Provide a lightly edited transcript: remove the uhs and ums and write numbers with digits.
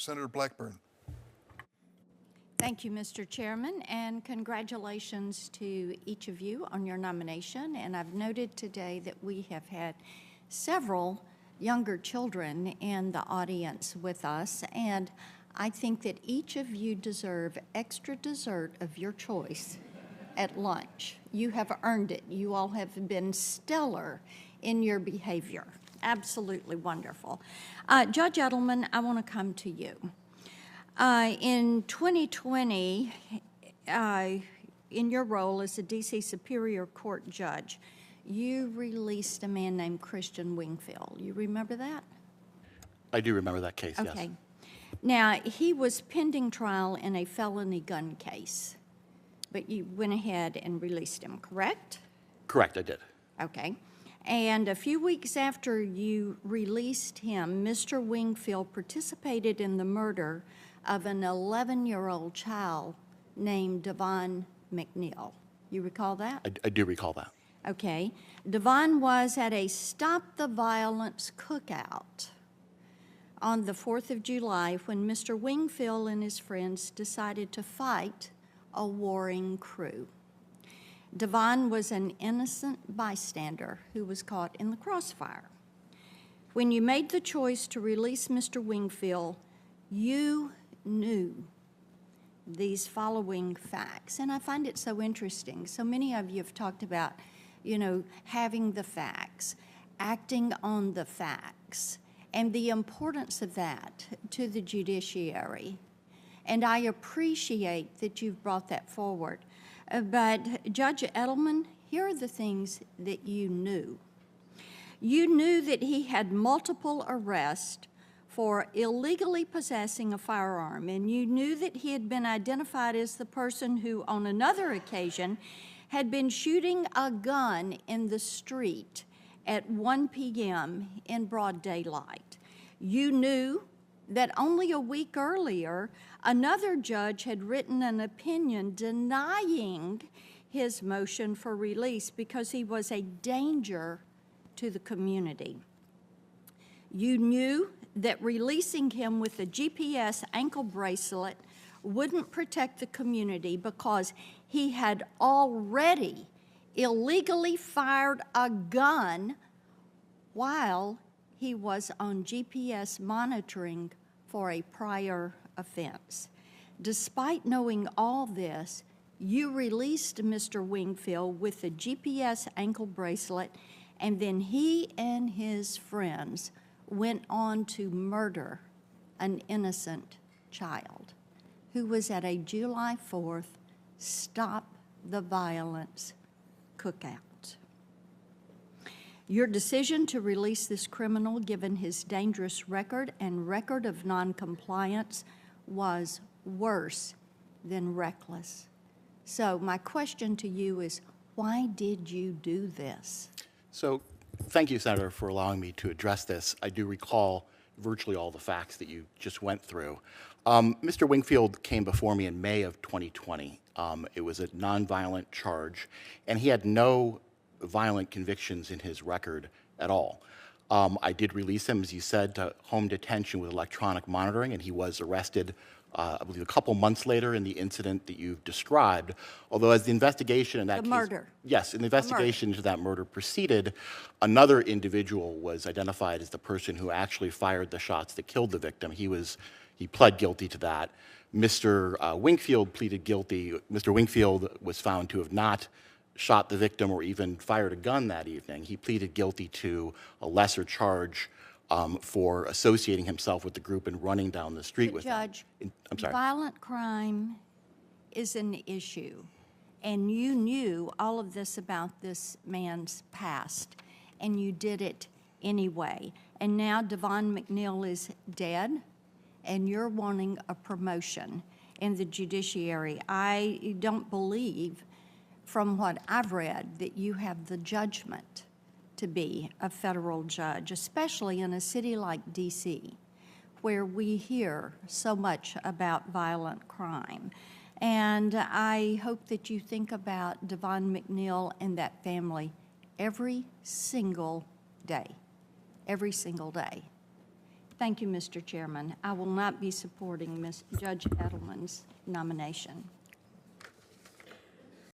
Senator Blackburn. Thank you, Mr. Chairman, and congratulations to each of you on your nomination. And I've noted today that we have had several younger children in the audience with us, and I think that each of you deserve extra dessert of your choice at lunch. You have earned it. You all have been stellar in your behavior. Absolutely wonderful. Judge Edelman, I want to come to you. In 2020, in your role as a D.C. Superior Court judge, you released a man named Christian Wingfield. You remember that? I do remember that case, yes. Okay. Now, he was pending trial in a felony gun case, but you went ahead and released him, correct? Correct, I did. Okay. And a few weeks after you released him, Mr. Wingfield participated in the murder of an 11-year-old child named Devon McNeil. You recall that? I do recall that. Okay. Devon was at a Stop the Violence cookout on the 4th of July when Mr. Wingfield and his friends decided to fight a warring crew. Devon was an innocent bystander who was caught in the crossfire. When you made the choice to release Mr. Wingfield, you knew these following facts, and I find it so interesting. So many of you have talked about, having the facts, acting on the facts, and the importance of that to the judiciary. And I appreciate that you've brought that forward. But Judge Edelman, here are the things that you knew. You knew that he had multiple arrests for illegally possessing a firearm, and you knew that he had been identified as the person who, on another occasion, had been shooting a gun in the street at 1 p.m. in broad daylight. You knew that only a week earlier, another judge had written an opinion denying his motion for release because he was a danger to the community. You knew that releasing him with a GPS ankle bracelet wouldn't protect the community because he had already illegally fired a gun while he was on GPS monitoring for a prior offense. Despite knowing all this, you released Mr. Wingfield with a GPS ankle bracelet, and then he and his friends went on to murder an innocent child who was at a July 4th Stop the Violence cookout. Your decision to release this criminal, given his dangerous record and record of noncompliance, was worse than reckless. So my question to you is, why did you do this? So thank you, Senator, for allowing me to address this. I do recall virtually all the facts that you just went through. Mr. Wingfield came before me in May of 2020. It was a nonviolent charge, and he had no violent convictions in his record at all. I did release him, as you said, to home detention with electronic monitoring, and he was arrested, I believe, a couple months later in the incident that you've described. Although as the investigation in that case— The murder. Yes, in the investigation into that murder proceeded, another individual was identified as the person who actually fired the shots that killed the victim. He pled guilty to that. Mr. Wingfield pleaded guilty. Mr. Wingfield was found to have not shot the victim or even fired a gun that evening. He pleaded guilty to a lesser charge for associating himself with the group and running down the street with them. Judge, I'm sorry. Violent crime is an issue, and you knew all of this about this man's past, and you did it anyway. And now Devon McNeil is dead, and you're wanting a promotion in the judiciary. I don't believe, from what I've read, that you have the judgment to be a federal judge, especially in a city like D.C., where we hear so much about violent crime. And I hope that you think about Devon McNeil and that family every single day, every single day. Thank you, Mr. Chairman. I will not be supporting Judge Edelman's nomination.